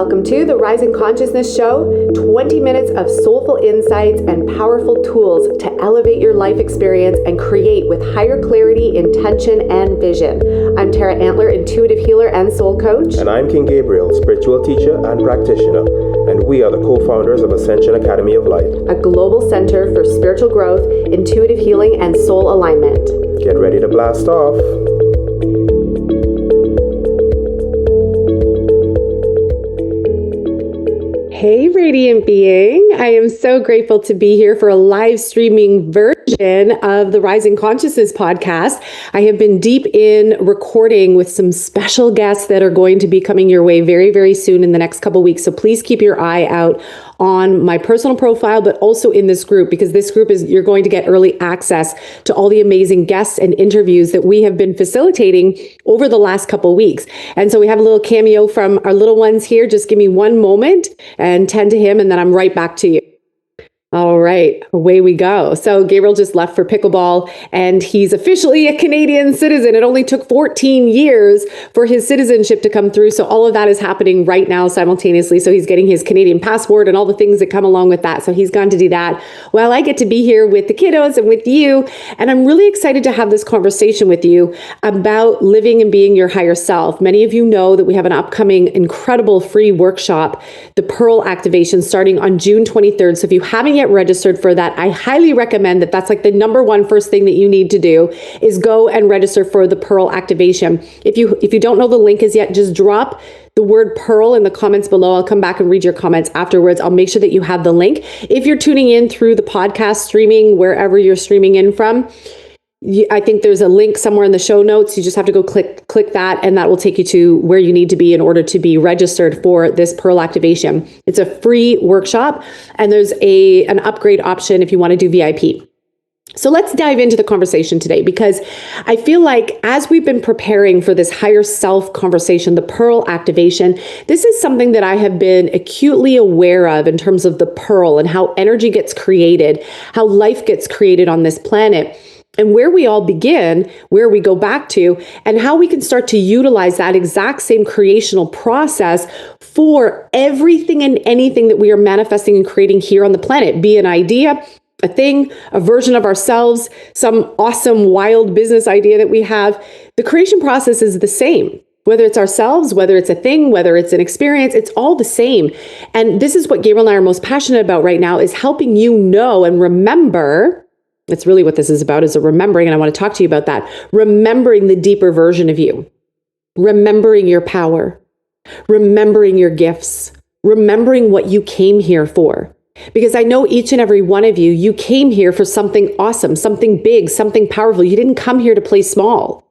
Welcome to the Rising Consciousness Show, 20 minutes of soulful insights and powerful tools to elevate your life experience and create with higher clarity, intention, and vision. I'm Tara Antler, intuitive healer and soul coach. And I'm King Gabriel, spiritual teacher and practitioner. And we are the co-founders of Ascension Academy of Life, a global center for spiritual growth, intuitive healing, and soul alignment. Get ready to blast off. Hey, radiant being. I am so grateful to be here for a live streaming version of the Rising Consciousness podcast. I have been deep in recording with some special guests that are going to be coming your way very, very soon in the next couple weeks. So please keep your eye out on my personal profile, but also in this group, because this group is, you're going to get early access to all the amazing guests and interviews that we have been facilitating over the last couple weeks. And so we have a little cameo from our little ones here. Just give me one moment and tend to him, and then I'm right back to you. All right, away we go. So Gabriel just left for pickleball, and he's officially a Canadian citizen. It only took 14 years for his citizenship to come through. So all of that is happening right now simultaneously. So he's getting his Canadian passport and all the things that come along with that. So he's gone to do that while I get to be here with the kiddos and with you. And I'm really excited to have this conversation with you about living and being your higher self. Many of you know that we have an upcoming incredible free workshop, the Pearl Activation, starting on June 23rd. So if you haven't yet registered for that, I highly recommend that. That's like the number one first thing that you need to do is go and register for the Pearl Activation. If you don't know the link as yet, just drop the word Pearl in the comments below. I'll come back and read your comments afterwards. I'll make sure that you have the link. If you're tuning in through the podcast streaming, wherever you're streaming in from, I think there's a link somewhere in the show notes. You just have to go click that, and that will take you to where you need to be in order to be registered for this Pearl Activation. It's a free workshop, and there's an upgrade option if you want to do VIP. So let's dive into the conversation today, because I feel like as we've been preparing for this higher self conversation, the Pearl Activation, this is something that I have been acutely aware of in terms of the pearl and how energy gets created, how life gets created on this planet, and where we all begin, where we go back to, and how we can start to utilize that exact same creational process for everything and anything that we are manifesting and creating here on the planet, be an idea, a thing, a version of ourselves, some awesome, wild business idea that we have. The creation process is the same. Whether it's ourselves, whether it's a thing, whether it's an experience, it's all the same. And this is what Gabriel and I are most passionate about right now, is helping you know and remember. That's really what this is about, is a remembering. And I want to talk to you about that. Remembering the deeper version of you, remembering your power, remembering your gifts, remembering what you came here for. Because I know each and every one of you came here for something awesome, something big, something powerful. You didn't come here to play small.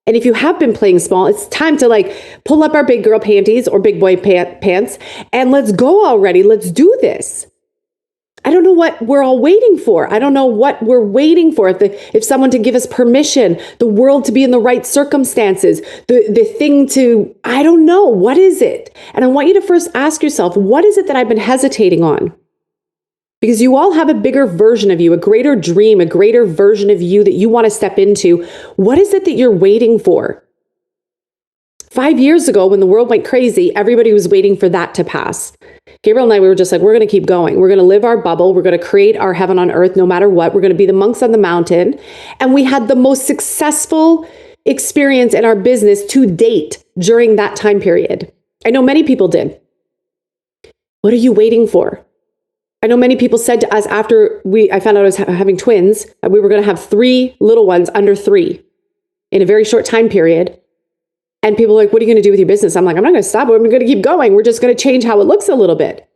And if you have been playing small, it's time to pull up our big girl panties or big boy pants and let's go already. Let's do this. I don't know what we're all waiting for. I don't know what we're waiting for. If someone to give us permission, the world to be in the right circumstances, the thing to, I don't know, what is it? And I want you to first ask yourself, what is it that I've been hesitating on? Because you all have a bigger version of you, a greater dream, a greater version of you that you want to step into. What is it that you're waiting for? 5 years ago, when the world went crazy, everybody was waiting for that to pass. Gabriel and I, we were just like, we're going to keep going. We're going to live our bubble. We're going to create our heaven on earth no matter what. We're going to be the monks on the mountain. And we had the most successful experience in our business to date during that time period. I know many people did. What are you waiting for? I know many people said to us after I found out I was having twins, we were going to have 3 little ones under 3 in a very short time period. And people are like, what are you going to do with your business? I'm like, I'm not going to stop. I'm going to keep going. We're just going to change how it looks a little bit.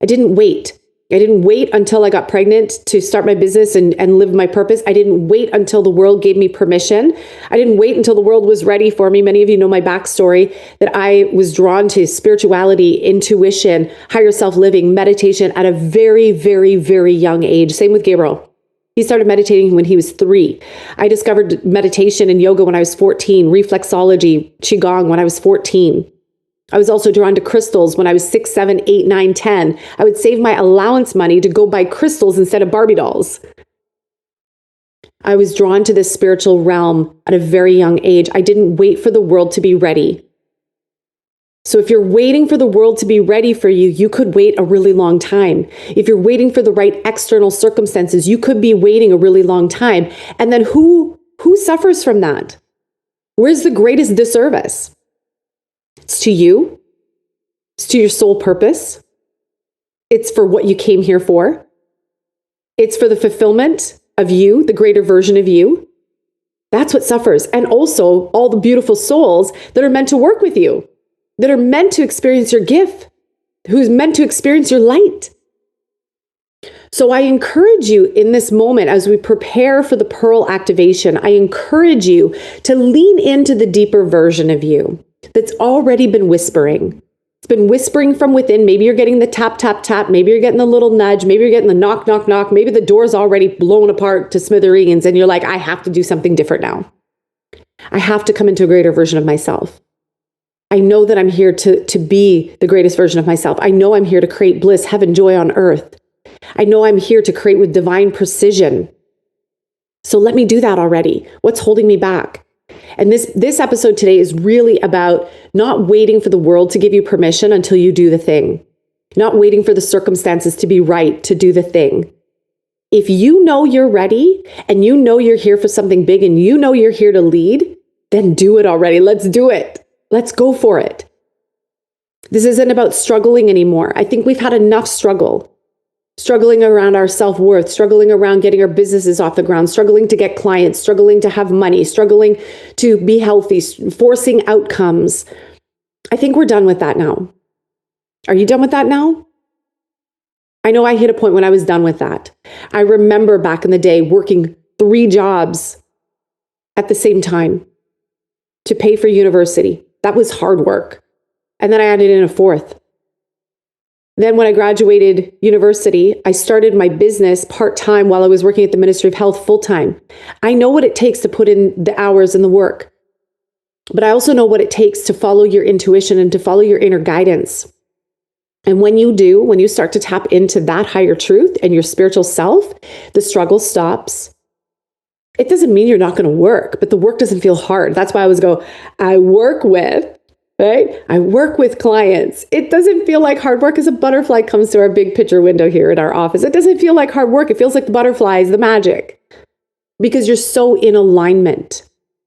I didn't wait. I didn't wait until I got pregnant to start my business and live my purpose. I didn't wait until the world gave me permission. I didn't wait until the world was ready for me. Many of you know my backstory, that I was drawn to spirituality, intuition, higher self-living, meditation at a very, very, very young age. Same with Gabriel. He started meditating when he was 3. I discovered meditation and yoga when I was 14, reflexology, qigong when I was 14. I was also drawn to crystals when I was 6, 7, 8, 9, 10. I would save my allowance money to go buy crystals instead of Barbie dolls. I was drawn to this spiritual realm at a very young age. I didn't wait for the world to be ready. So if you're waiting for the world to be ready for you, you could wait a really long time. If you're waiting for the right external circumstances, you could be waiting a really long time. And then who suffers from that? Where's the greatest disservice? It's to you. It's to your soul purpose. It's for what you came here for. It's for the fulfillment of you, the greater version of you. That's what suffers. And also all the beautiful souls that are meant to work with you, that are meant to experience your gift, who's meant to experience your light. So I encourage you in this moment, as we prepare for the pearl activation, I encourage you to lean into the deeper version of you that's already been whispering. It's been whispering from within. Maybe you're getting the tap, tap, tap. Maybe you're getting the little nudge. Maybe you're getting the knock, knock, knock. Maybe the door's already blown apart to smithereens and you're like, I have to do something different now. I have to come into a greater version of myself. I know that I'm here to be the greatest version of myself. I know I'm here to create bliss, heaven, joy on earth. I know I'm here to create with divine precision. So let me do that already. What's holding me back? And this episode today is really about not waiting for the world to give you permission until you do the thing. Not waiting for the circumstances to be right to do the thing. If you know you're ready and you know you're here for something big and you know you're here to lead, then do it already. Let's do it. Let's go for it. This isn't about struggling anymore. I think we've had enough struggle. Struggling around our self-worth, struggling around getting our businesses off the ground, struggling to get clients, struggling to have money, struggling to be healthy, forcing outcomes. I think we're done with that now. Are you done with that now? I know I hit a point when I was done with that. I remember back in the day working 3 jobs at the same time to pay for university. That was hard work. And then I added in a 4th. Then when I graduated university, I started my business part-time while I was working at the Ministry of Health full-time. I know what it takes to put in the hours and the work, but I also know what it takes to follow your intuition and to follow your inner guidance. And when you do, when you start to tap into that higher truth and your spiritual self, the struggle stops. It doesn't mean you're not going to work, but the work doesn't feel hard. That's why I always go, I work with. Right? I work with clients. It doesn't feel like hard work as a butterfly comes to our big picture window here in our office. It doesn't feel like hard work. It feels like the butterflies, the magic, because you're so in alignment.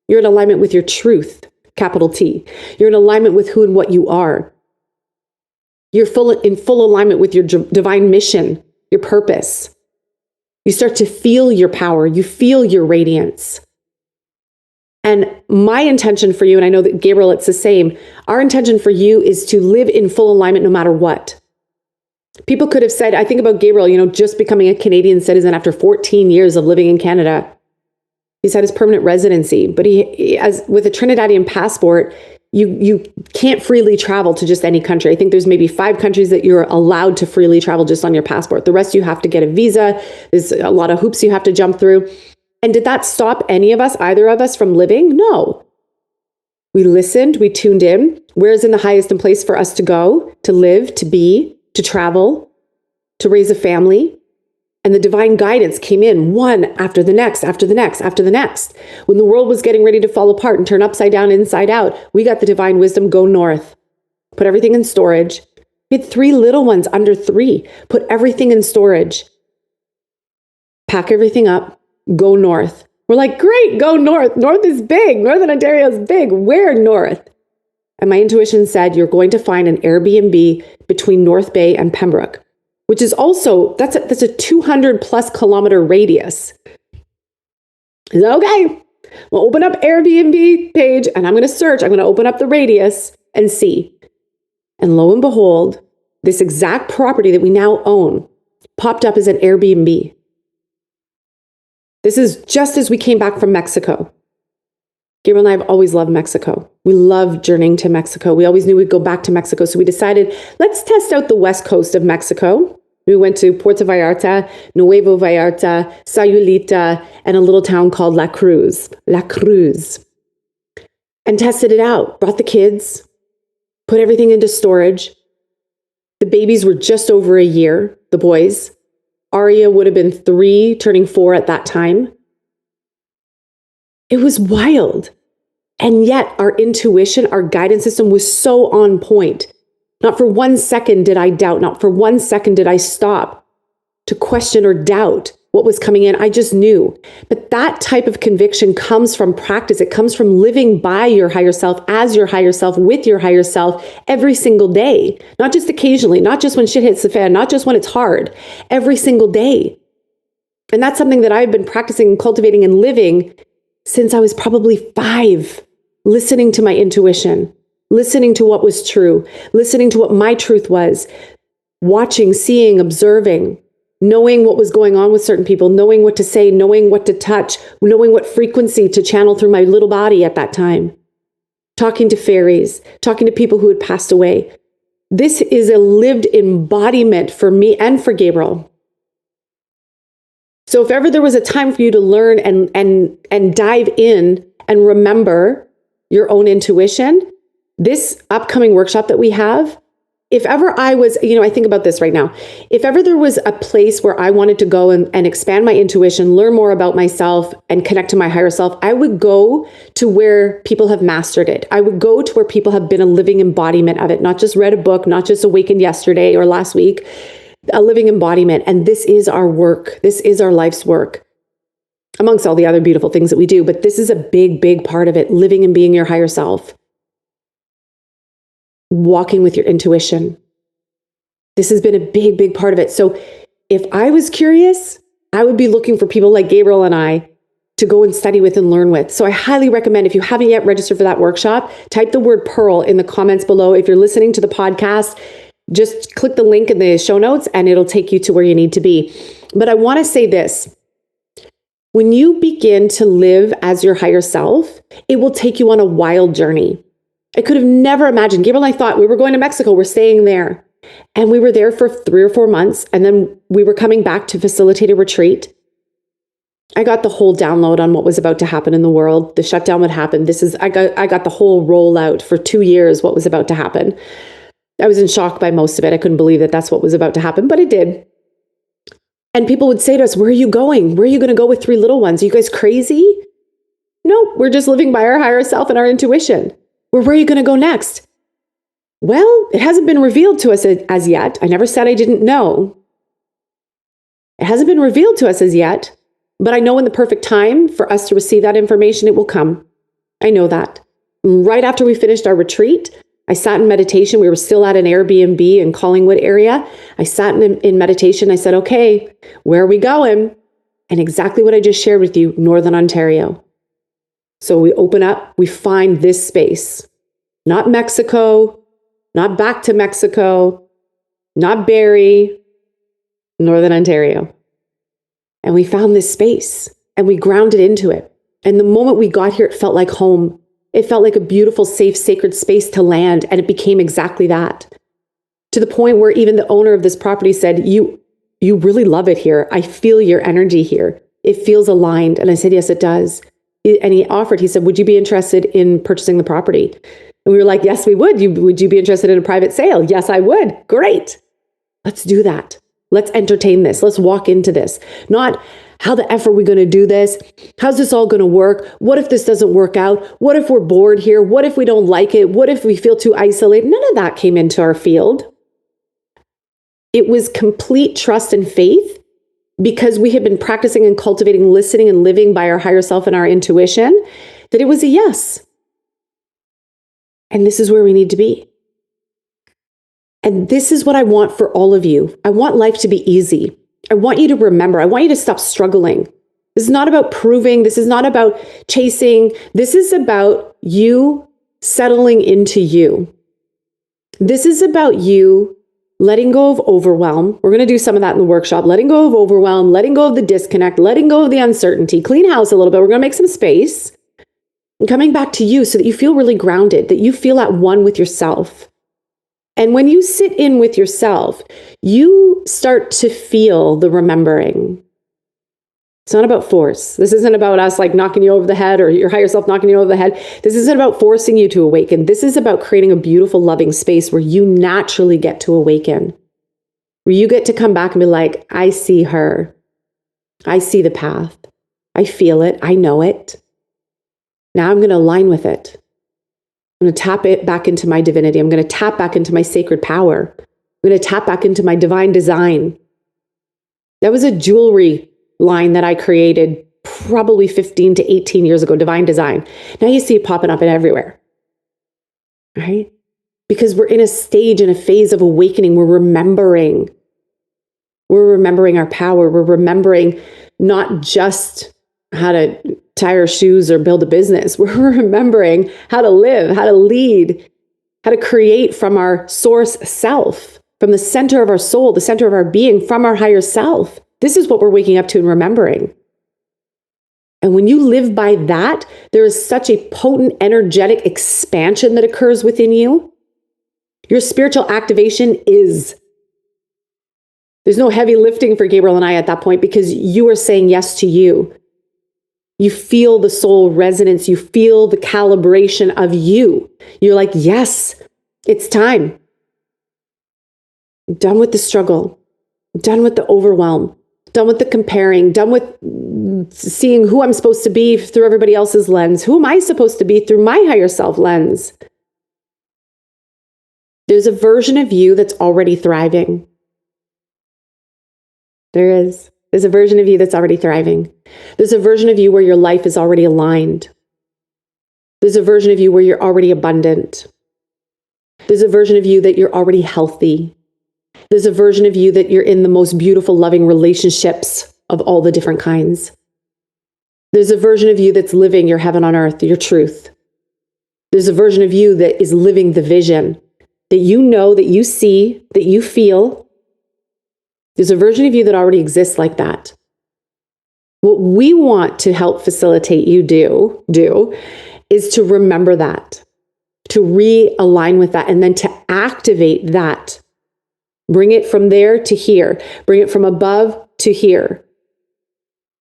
You're in alignment with your truth, capital T. You're in alignment with who and what you are. You're in full alignment with your divine mission, your purpose. You start to feel your power. You feel your radiance. And my intention for you, and I know that Gabriel, it's the same, our intention for you is to live in full alignment no matter what. People could have said, I think about Gabriel, just becoming a Canadian citizen after 14 years of living in Canada. He's had his permanent residency, but he as with a Trinidadian passport, you can't freely travel to just any country. I think there's maybe 5 countries that you're allowed to freely travel just on your passport. The rest you have to get a visa. There's a lot of hoops you have to jump through. And did that stop any of us, either of us, from living? No. We listened, we tuned in. Where is in the highest and place for us to go, to live, to be, to travel, to raise a family? And the divine guidance came in one after the next, after the next, after the next. When the world was getting ready to fall apart and turn upside down, inside out, we got the divine wisdom, go north. Put everything in storage. We had 3 little ones under 3. Put everything in storage. Pack everything up. Go north. We're like, great, go north. North is big. Northern Ontario is big. Where north? And my intuition said, you're going to find an Airbnb between North Bay and Pembroke, which is also, that's a 200 plus kilometer radius. Is that okay? We'll open up Airbnb page and I'm going to search. I'm going to open up the radius and see. And lo and behold, this exact property that we now own popped up as an Airbnb. This is just as we came back from Mexico. Gabriel and I have always loved Mexico. We love journeying to Mexico. We always knew we'd go back to Mexico. So we decided, let's test out the west coast of Mexico. We went to Puerto Vallarta, Nuevo Vallarta, Sayulita, and a little town called La Cruz, and tested it out. Brought the kids, put everything into storage. The babies were just over a year, the boys. Aria would have been 3, turning 4 at that time. It was wild. And yet our intuition, our guidance system was so on point. Not for 1 second did I doubt. Not for 1 second did I stop to question or doubt what was coming in. I just knew. But that type of conviction comes from practice. It comes from living by your higher self, as your higher self, with your higher self every single day. Not just occasionally, not just when shit hits the fan, not just when it's hard, every single day. And that's something that I've been practicing and cultivating and living since I was probably 5, listening to my intuition, listening to what was true, listening to what my truth was, watching, seeing, observing, knowing what was going on with certain people, knowing what to say, knowing what to touch, knowing what frequency to channel through my little body at that time, talking to fairies, talking to people who had passed away. This is a lived embodiment for me and for Gabriel. So if ever there was a time for you to learn and dive in and remember your own intuition, this upcoming workshop that we have, if ever I was, I think about this right now. If ever there was a place where I wanted to go and expand my intuition, learn more about myself and connect to my higher self, I would go to where people have mastered it. I would go to where people have been a living embodiment of it, not just read a book, not just awakened yesterday or last week, a living embodiment. And this is our work. This is our life's work, amongst all the other beautiful things that we do. But this is a big, big part of it, living and being your higher self. Walking with your intuition. This has been a big, big part of it. So if I was curious, I would be looking for people like Gabriel and I to go and study with and learn with. So I highly recommend, if you haven't yet registered for that workshop, type the word Pearl in the comments below. If you're listening to the podcast, just click the link in the show notes and it'll take you to where you need to be. But I want to say this. When you begin to live as your higher self, it will take you on a wild journey. I could have never imagined. Gabriel and I thought we were going to Mexico. We're staying there. And we were there for 3 or 4 months. And then we were coming back to facilitate a retreat. I got the whole download on what was about to happen in the world. The shutdown would happen. I got the whole rollout for 2 years, what was about to happen. I was in shock by most of it. I couldn't believe that that's what was about to happen, but it did. And people would say to us, where are you going? Where are you going to go with 3 little ones? Are you guys crazy? No, we're just living by our higher self and our intuition. Well, where are you going to go next? Well, it hasn't been revealed to us as yet. I never said I didn't know. It hasn't been revealed to us as yet, but I know in the perfect time for us to receive that information, it will come. I know that. Right after we finished our retreat, I sat in meditation. We were still at an Airbnb in Collingwood area. I sat in meditation. I said, okay, where are we going? And exactly what I just shared with you, Northern Ontario. So we open up, we find this space, not Mexico, not back to Mexico, not Barrie, Northern Ontario. And we found this space and we grounded into it. And the moment we got here, it felt like home. It felt like a beautiful, safe, sacred space to land. And it became exactly that. To the point where even the owner of this property said, you really love it here. I feel your energy here. It feels aligned. And I said, yes, it does. And he said, would you be interested in purchasing the property? And we were like, yes, we would. Would you be interested in a private sale? Yes, I would. Great. Let's do that. Let's entertain this. Let's walk into this. Not how the F are we going to do this? How's this all going to work? What if this doesn't work out? What if we're bored here? What if we don't like it? What if we feel too isolated? None of that came into our field. It was complete trust and faith. Because we had been practicing and cultivating, listening and living by our higher self and our intuition, that it was a yes. And this is where we need to be. And this is what I want for all of you. I want life to be easy. I want you to remember. I want you to stop struggling. This is not about proving. This is not about chasing. This is about you settling into you. This is about you letting go of overwhelm. We're going to do some of that in the workshop. Letting go of overwhelm, letting go of the disconnect, letting go of the uncertainty, clean house a little bit. We're going to make some space and coming back to you so that you feel really grounded, that you feel at one with yourself. And when you sit in with yourself, you start to feel the remembering. It's not about force. This isn't about us like knocking you over the head or your higher self knocking you over the head. This isn't about forcing you to awaken. This is about creating a beautiful, loving space where you naturally get to awaken, where you get to come back and be like, I see her. I see the path. I feel it. I know it. Now I'm going to align with it. I'm going to tap it back into my divinity. I'm going to tap back into my sacred power. I'm going to tap back into my divine design. That was a jewelry line that I created probably 15 to 18 years ago, divine design. Now you see it popping up everywhere, right? Because we're in a stage, in a phase of awakening. We're remembering our power. We're remembering not just how to tie our shoes or build a business. We're remembering how to live, how to lead, how to create from our source self, from the center of our soul, the center of our being, from our higher self. This is what we're waking up to and remembering. And when you live by that, there is such a potent, energetic expansion that occurs within you. Your spiritual activation is. There's no heavy lifting for Gabriel and I at that point because you are saying yes to you. You feel the soul resonance. You feel the calibration of you. You're like, yes, it's time. I'm done with the struggle. I'm done with the overwhelm. Done with the comparing. Done with seeing who I'm supposed to be through everybody else's lens. Who am I supposed to be through my higher self lens? There's a version of you that's already thriving. There is. There's a version of you that's already thriving. There's a version of you where your life is already aligned. There's a version of you where you're already abundant. There's a version of you that you're already healthy. There's a version of you that you're in the most beautiful, loving relationships of all the different kinds. There's a version of you that's living your heaven on earth, your truth. There's a version of you that is living the vision that you know, that you see, that you feel. There's a version of you that already exists like that. What we want to help facilitate you do is to remember that, to realign with that, and then to activate that. Bring it from there to here. Bring it from above to here.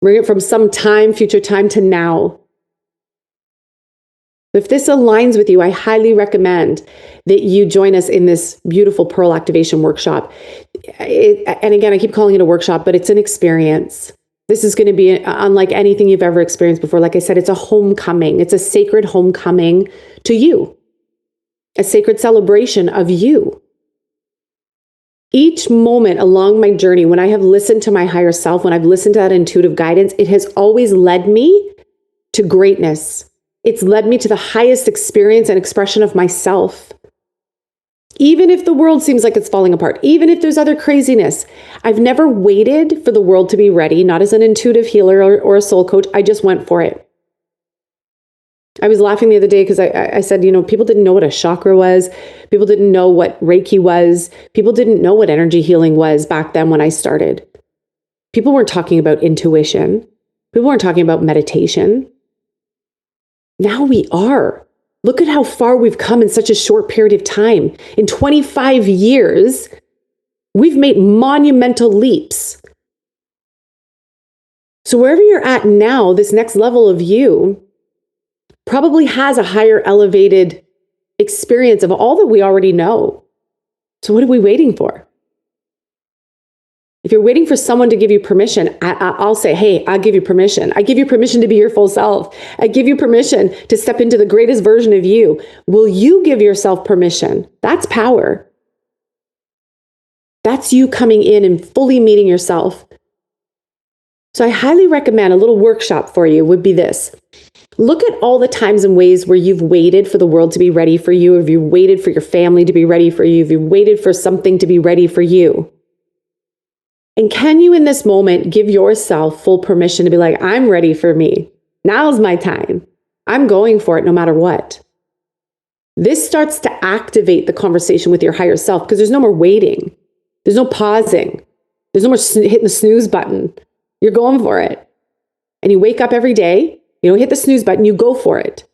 Bring it from some time, future time, to now. If this aligns with you, I highly recommend that you join us in this beautiful Pearl Activation Workshop. And again, I keep calling it a workshop, but it's an experience. This is going to be unlike anything you've ever experienced before. Like I said, it's a homecoming. It's a sacred homecoming to you, a sacred celebration of you. Each moment along my journey, when I have listened to my higher self, when I've listened to that intuitive guidance, it has always led me to greatness. It's led me to the highest experience and expression of myself. Even if the world seems like it's falling apart, even if there's other craziness, I've never waited for the world to be ready, not as an intuitive healer or a soul coach. I just went for it. I was laughing the other day because I said, people didn't know what a chakra was. People didn't know what Reiki was. People didn't know what energy healing was back then when I started. People weren't talking about intuition. People weren't talking about meditation. Now we are. Look at how far we've come in such a short period of time. In 25 years, we've made monumental leaps. So wherever you're at now, this next level of you probably has a higher elevated experience of all that we already know. So what are we waiting for? If you're waiting for someone to give you permission, I'll say, hey, I'll give you permission. I give you permission to be your full self. I give you permission to step into the greatest version of you. Will you give yourself permission? That's power. That's you coming in and fully meeting yourself. So I highly recommend a little workshop for you would be this. Look at all the times and ways where you've waited for the world to be ready for you, if you waited for your family to be ready for you, if you waited for something to be ready for you. And can you in this moment give yourself full permission to be like, I'm ready for me. Now's my time. I'm going for it no matter what. This starts to activate the conversation with your higher self because there's no more waiting. There's no pausing. There's no more hitting the snooze button. You're going for it. And you wake up every day. You don't hit the snooze button. You go for it.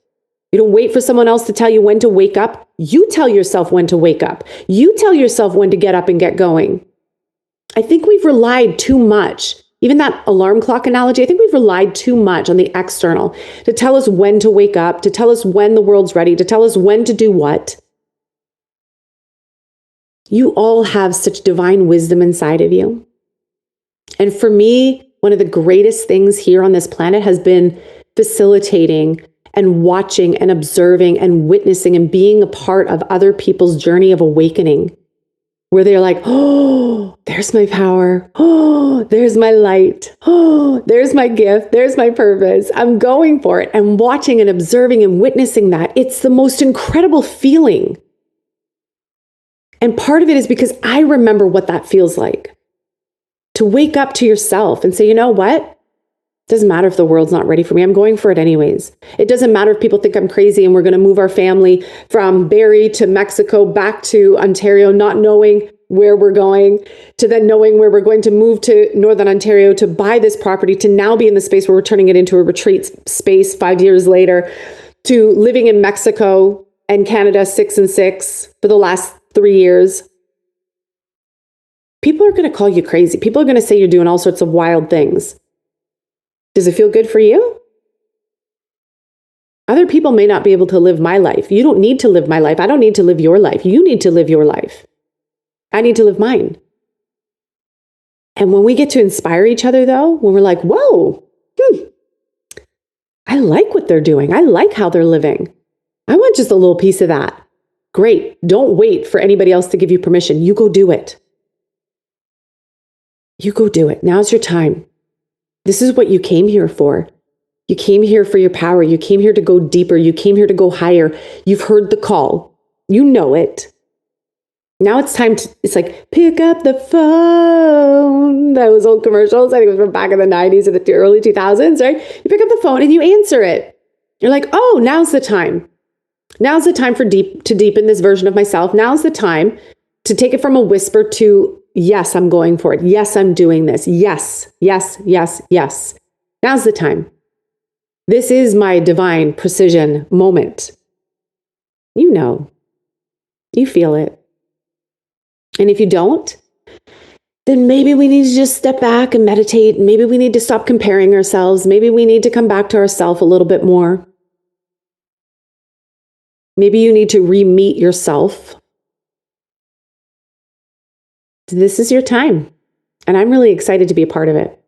You don't wait for someone else to tell you when to wake up. You tell yourself when to wake up. You tell yourself when to get up and get going. I think we've relied too much, even that alarm clock analogy, I think we've relied too much on the external to tell us when to wake up, to tell us when the world's ready, to tell us when to do what. You all have such divine wisdom inside of you. And for me, one of the greatest things here on this planet has been facilitating and watching and observing and witnessing and being a part of other people's journey of awakening, where they're like, oh, there's my power. Oh, there's my light. Oh, there's my gift. There's my purpose. I'm going for it. And watching and observing and witnessing that, it's the most incredible feeling. And part of it is because I remember what that feels like. To wake up to yourself and say, you know what? Doesn't matter if the world's not ready for me. I'm going for it anyways. It doesn't matter if people think I'm crazy and we're going to move our family from Barrie to Mexico back to Ontario, not knowing where we're going, to then knowing where we're going to move to Northern Ontario to buy this property, to now be in the space where we're turning it into a retreat space 5 years later, to living in Mexico and Canada 6 and 6 for the last 3 years. People are going to call you crazy. People are going to say you're doing all sorts of wild things. Does it feel good for you? Other people may not be able to live my life. You don't need to live my life. I don't need to live your life. You need to live your life. I need to live mine. And when we get to inspire each other, though, when we're like, whoa, I like what they're doing. I like how they're living. I want just a little piece of that. Great. Don't wait for anybody else to give you permission. You go do it. You go do it. Now's your time. This is what you came here for. You came here for your power. You came here to go deeper. You came here to go higher. You've heard the call. You know it. Now it's time to, it's like, pick up the phone. Those old commercials, I think it was from back in the 90s or the early 2000s, right? You pick up the phone and you answer it. You're like, oh, now's the time. Now's the time to deepen this version of myself. Now's the time to take it from a whisper to, yes, I'm going for it. Yes, I'm doing this. Yes, yes, yes, yes. Now's the time. This is my divine precision moment. You know, you feel it. And if you don't, then maybe we need to just step back and meditate. Maybe we need to stop comparing ourselves. Maybe we need to come back to ourselves a little bit more. Maybe you need to re-meet yourself. This is your time. And I'm really excited to be a part of it.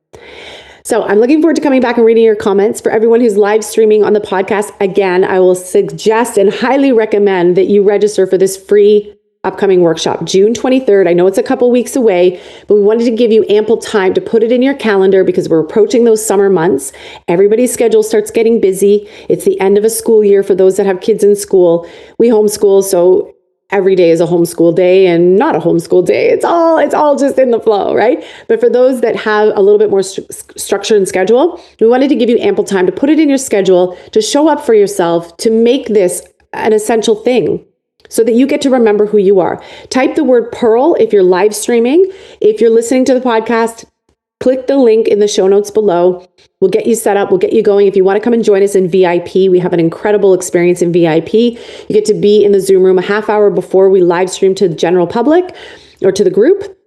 So I'm looking forward to coming back and reading your comments. For everyone who's live streaming on the podcast, again, I will suggest and highly recommend that you register for this free upcoming workshop, June 23rd. I know it's a couple weeks away, but we wanted to give you ample time to put it in your calendar because we're approaching those summer months. Everybody's schedule starts getting busy. It's the end of a school year for those that have kids in school. We homeschool, so every day is a homeschool day and not a homeschool day. It's all just in the flow, right? But for those that have a little bit more structure and schedule, we wanted to give you ample time to put it in your schedule, to show up for yourself, to make this an essential thing so that you get to remember who you are. Type the word Pearl if you're live streaming. If you're listening to the podcast, click the link in the show notes below. We'll get you set up. We'll get you going. If you want to come and join us in VIP, we have an incredible experience in VIP. You get to be in the Zoom room a half hour before we live stream to the general public or to the group.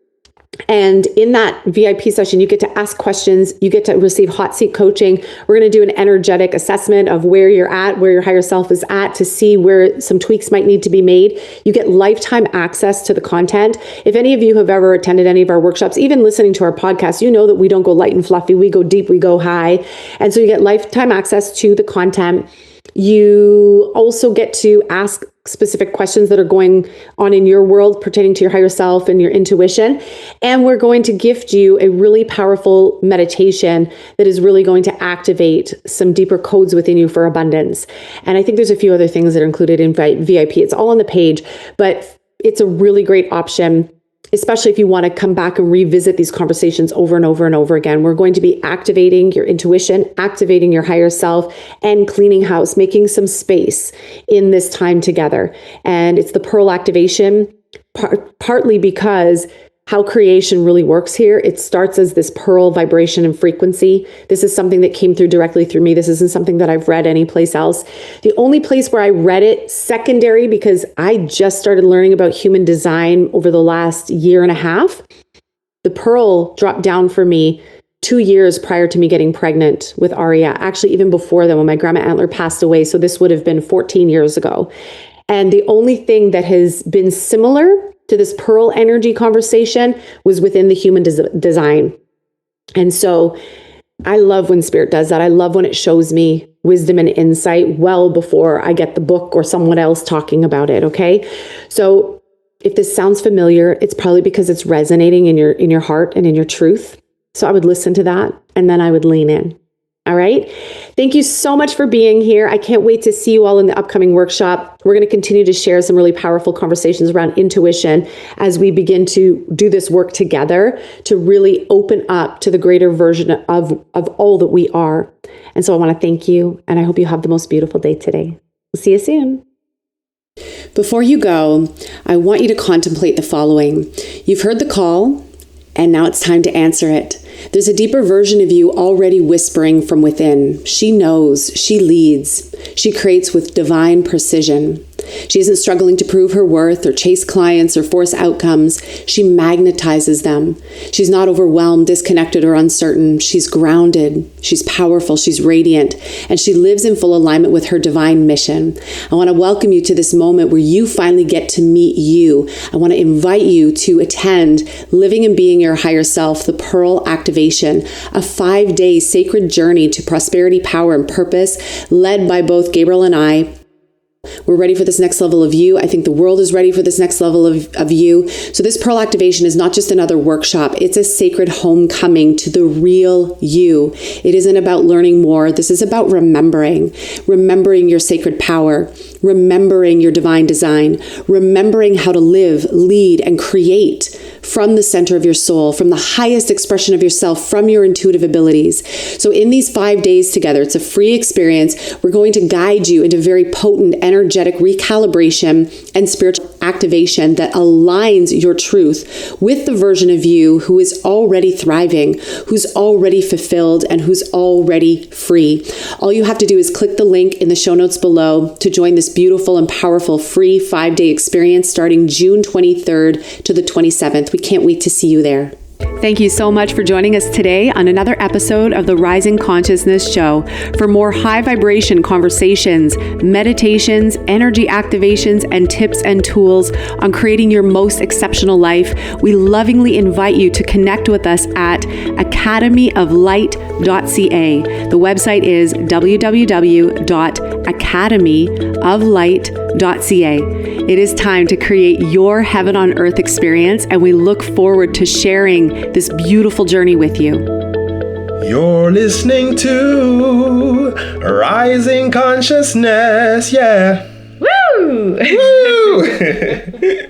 And in that VIP session, you get to ask questions. You get to receive hot seat coaching. We're going to do an energetic assessment of where you're at, where your higher self is at, to see where some tweaks might need to be made. You get lifetime access to the content. If any of you have ever attended any of our workshops, even listening to our podcast, you know that we don't go light and fluffy. We go deep, we go high. And so you get lifetime access to the content. You also get to ask specific questions that are going on in your world pertaining to your higher self and your intuition. And we're going to gift you a really powerful meditation that is really going to activate some deeper codes within you for abundance. And I think there's a few other things that are included in VIP. It's all on the page, but it's a really great option, especially if you want to come back and revisit these conversations over and over and over again. We're going to be activating your intuition, activating your higher self, and cleaning house, making some space in this time together. And it's the Pearl activation, partly because how creation really works here. It starts as this pearl vibration and frequency. This is something that came through directly through me. This isn't something that I've read anyplace else. The only place where I read it secondary, because I just started learning about human design over the last year and a half, the pearl dropped down for me 2 years prior to me getting pregnant with Aria. Actually, even before then, when my grandma Antler passed away. So this would have been 14 years ago. And the only thing that has been similar to this pearl energy conversation was within the human design. And so I love when spirit does that. I love when it shows me wisdom and insight well before I get the book or someone else talking about it. Okay. So if this sounds familiar, it's probably because it's resonating in your heart and in your truth. So I would listen to that and then I would lean in. All right. Thank you so much for being here. I can't wait to see you all in the upcoming workshop. We're going to continue to share some really powerful conversations around intuition as we begin to do this work together to really open up to the greater version of all that we are. And so I want to thank you, and I hope you have the most beautiful day today. We'll see you soon. Before you go, I want you to contemplate the following. You've heard the call, and now it's time to answer it. There's a deeper version of you already whispering from within. She knows, she leads, she creates with divine precision. She isn't struggling to prove her worth or chase clients or force outcomes. She magnetizes them. She's not overwhelmed, disconnected, or uncertain. She's grounded. She's powerful. She's radiant. And she lives in full alignment with her divine mission. I want to welcome you to this moment where you finally get to meet you. I want to invite you to attend Living and Being Your Higher Self, the Pearl Activation, a 5-day sacred journey to prosperity, power, and purpose, led by both Gabriel and I. We're ready for this next level of you. I think the world is ready for this next level of you. So this Pearl Activation is not just another workshop. It's a sacred homecoming to the real you. It isn't about learning more. This is about remembering your sacred power, remembering your divine design, remembering how to live, lead, and create from the center of your soul, from the highest expression of yourself, from your intuitive abilities. So in these 5 days together, it's a free experience. We're going to guide you into very potent, energetic recalibration and spiritual activation that aligns your truth with the version of you who is already thriving, who's already fulfilled, and who's already free. All you have to do is click the link in the show notes below to join this beautiful and powerful free 5-day experience starting June 23rd to the 27th. We can't wait to see you there. Thank you so much for joining us today on another episode of the Rising Consciousness Show. For more high vibration conversations, meditations, energy activations, and tips and tools on creating your most exceptional life, we lovingly invite you to connect with us at academyoflight.ca. The website is www.academyoflight.ca. It is time to create your heaven on earth experience, and we look forward to sharing this beautiful journey with you. You're listening to Rising Consciousness, yeah. Woo! Woo!